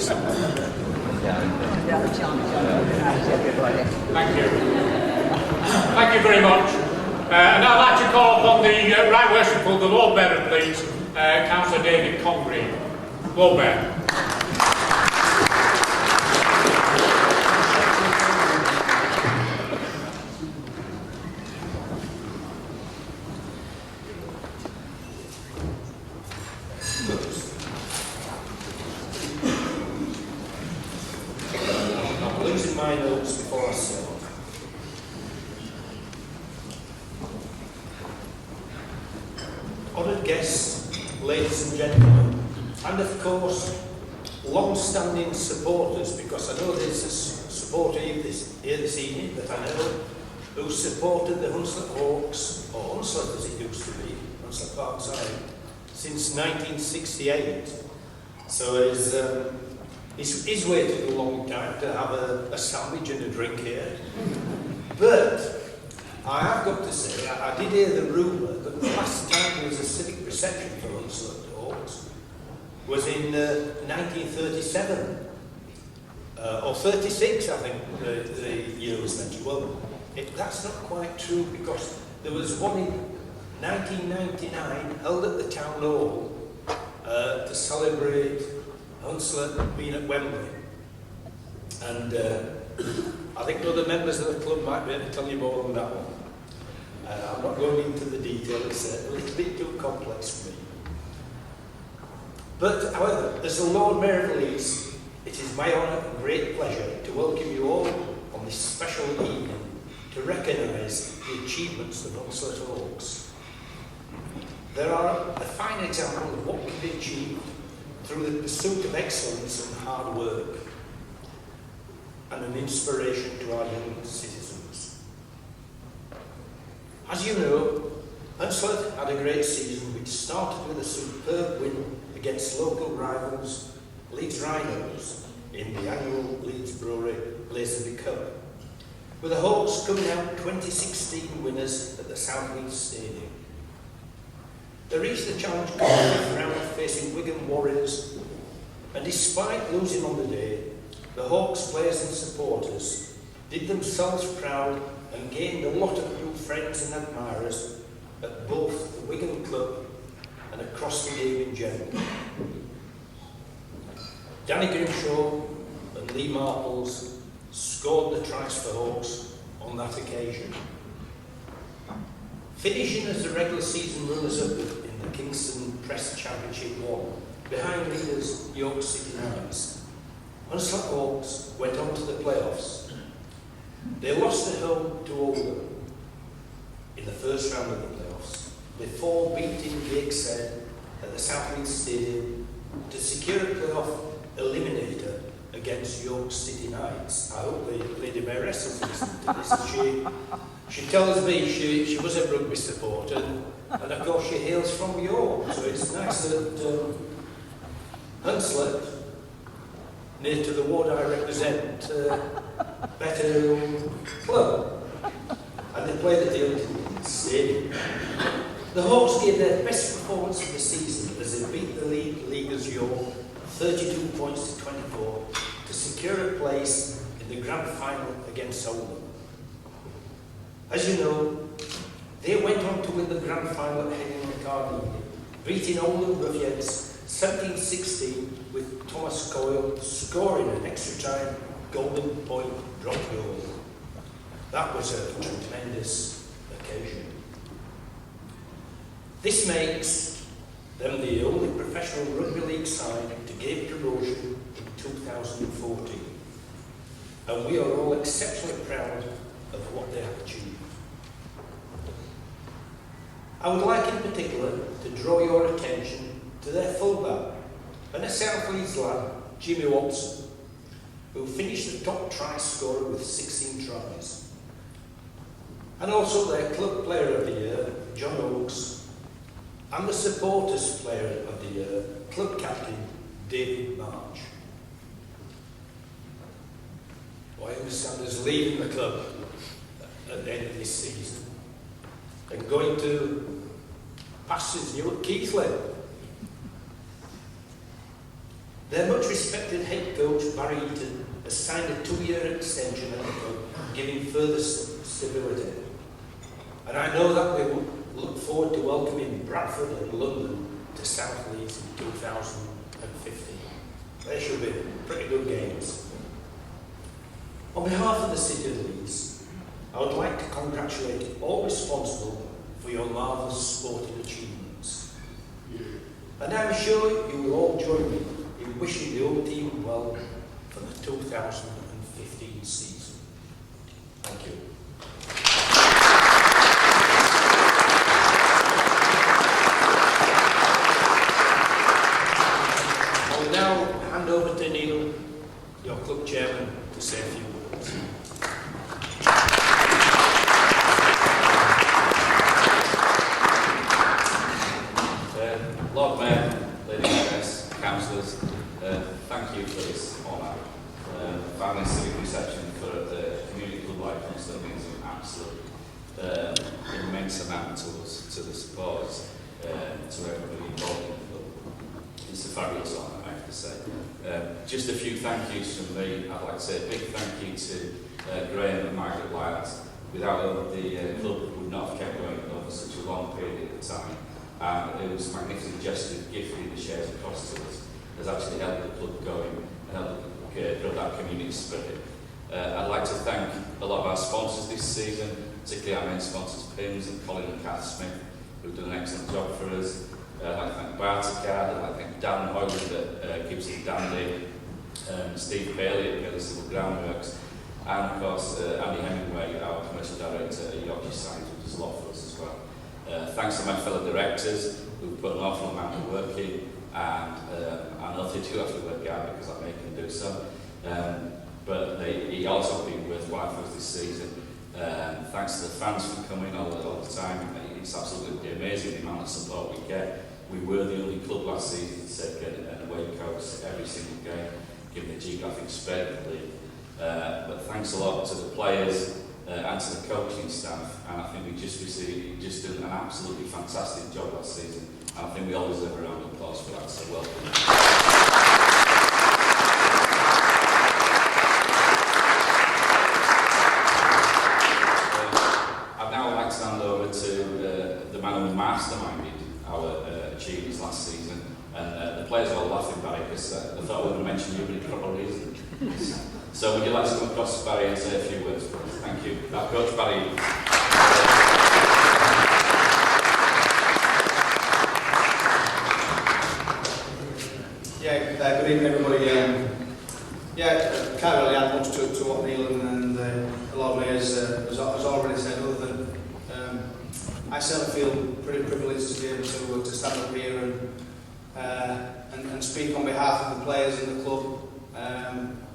Thank you. Thank you very much. And I'd like to call upon the Right Worshipful, the Lord Bearer, please, Councillor David Congreve. Lord Bearer. I'm losing my notes before I start. Honoured guests, ladies and gentlemen, and of course, long-standing supporters, because I know there's a supporter here this evening that I know who supported the Hunslet Hawks, or Hunslet as it used to be, Hunslet Hawks Civic, since 1968. So he's waited a long time to have a sandwich and a drink here. But I have got to say, I did hear the rumour that the last time there was a civic reception for Hunslet Hawks was in 1937, or 36, I think the year was mentioned. Well, that's not quite true, because there was one in 1999 held at the Town Hall to celebrate Hunslet being at Wembley. And I think other members of the club might be able to tell you more on that one. I'm not going into the detail, it's a little bit too complex for me. But, however, as the Lord Mayor of Leeds, it is my honour and great pleasure to welcome you all on this special evening to recognise the achievements of Hunslet Hawks. There are a fine example of what can be achieved through the pursuit of excellence and hard work, and an inspiration to our young citizens. As you know, Hunslet had a great season which started with a superb win against local rivals Leeds Rhinos in the annual Leeds Brewery Lazenby Cup, with the Hawks coming out 2016 winners at the South Leeds Stadium. They reached the Challenge Congreve round facing Wigan Warriors, and despite losing on the day, the Hawks players and supporters did themselves proud and gained a lot of new friends and admirers at both the Wigan club and across the game in general. Danny Grimshaw and Lee Marples scored the tries for Hawks on that occasion. Finishing as the regular season runners-up in the Kingston Press Championship 1, behind leaders York City Knights, Hunslet Hawks went on to the playoffs. They lost at home to Oldham in the first round of the playoffs, before beating Gateshead at the South Leeds Stadium to secure a playoff eliminator against York City Knights. I hope the Lady Mayoress is listening to this. She tells me she was a rugby supporter, and of course she hails from York, so it's nice that Hunslet, near to the ward I represent, better club, and they played at the Eaton Stadium. The Hawks gave their best performance of the season as they beat the leaguers York 32 points to 24 to secure a place in the grand final against Oldham. As you know, they went on to win the grand final at Henry Carnegie, beating Oldham Ruffians 17-16 with Thomas Coyle scoring an extra time golden point drop goal. That was a tremendous occasion. This makes them the only professional rugby league side to gain promotion in 2014. And we are all exceptionally proud of what they have achieved. I would like in particular to draw your attention to their fullback and a South Leeds lad, Jimmy Watson, who finished the top try scorer with 16 tries. And also their club player of the year, John Oakes, and the supporters player of the year, club captain, David March. Well, I understand is leaving the club at the end of this season and going to pastures new at Keighley. Their much respected head coach, Barry Eaton, has signed a 2-year extension at the club, giving further stability. And I know that we will look forward to welcoming Bradford and London to South Leeds in 2015. They should be pretty good games. On behalf of the City of Leeds, I would like to congratulate all responsible for your marvellous sporting achievements. And I'm sure you will all join me in wishing the whole team well for the 2015 season. Thank you. I will now hand over to Neil, your club chairman, to say a few words. Lord Mayor, Lady Mayoress, Councillors, thank you for this honour. Family Civic Reception for the community club like Hunslet means an absolute immense amount to us, to the supporters, to everybody involved in the club. It's a fabulous honour, I have to say. Just a few thank yous from me. I'd like to say a big thank you to Graham and Margaret Wyatt. Without them, the club would not have kept going over such a long period of time. And it was a magnificent gesture of gifting the shares across to us has actually helped the club going and helped build that community spirit. I'd like to thank a lot of our sponsors this season, particularly our main sponsors, Pims and Colin and Kath Smith, who've done an excellent job for us. I'd like to thank Barticard, I'd like to thank Dan Hoyland at Gibson Dandy, Steve Bailey at Bailey Civil Groundworks, and of course Andy Hemingway, our commercial director at Yorkshire Science, who does a lot for us as well. Thanks to my fellow directors who put an awful amount of work in, and I know they do have to work hard because I make them do so. But he also been worthwhile for us this season. Thanks to the fans for coming all the time. It's absolutely amazing the amount of support we get. We were the only club last season to take an away coach every single game, given the geographic spread of the league. But thanks a lot to the players and to the coaching staff, and I think we just done an absolutely fantastic job last season, and I think we all deserve a round of applause for that, so welcome. I'd now like to hand over to the man who masterminded our achievements last season, and the players are all laughing, Barry, because I thought I would have mentioned you, but it probably isn't. So would you like to come across, Barry, and say a few words, please? Thank you. Now, Coach Barry. Good evening, everybody. Can't really add much to what Neil and a lot of Mayors has already said, other than I certainly feel pretty privileged to be able to stand up here and speak on behalf of the players in the club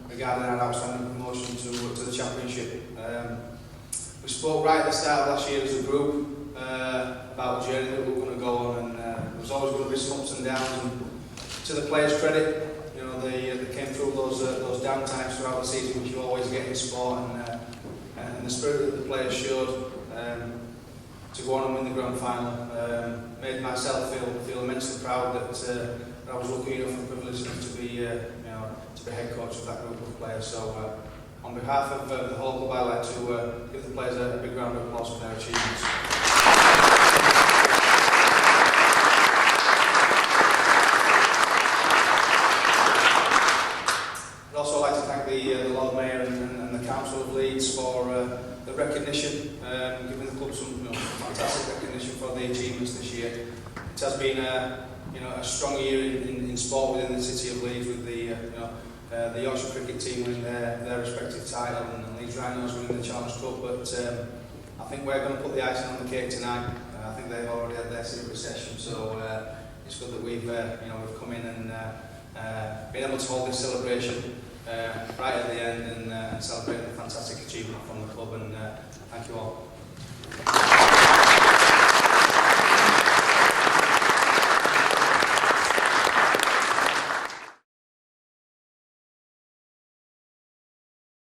regarding our outstanding promotion to the Championship. We spoke right at the start of last year as a group about the journey that we were going to go on, and there was always going to be some ups and downs. And to the players' credit, you know, they came through those down times throughout the season, which you always get in sport, and the spirit that the players showed to go on and win the grand final made myself feel immensely proud that I was lucky enough and privileged enough to be head coach of that group of players. So on behalf of the whole club, I'd like to give the players a big round of applause for their achievements. I'd also like to thank the Lord Mayor and the Council of Leeds for the recognition, giving the club some fantastic recognition for the achievements this year. It has been a strong year in sport within the City of Leeds, with the Yorkshire cricket team winning their respective title and Leeds Rhinos winning the Challenge Cup. But I think we're going to put the icing on the cake tonight. I think they've already had their civic reception, so it's good that we've come in and been able to hold this celebration right at the end and celebrate the fantastic achievement from the club. And thank you all.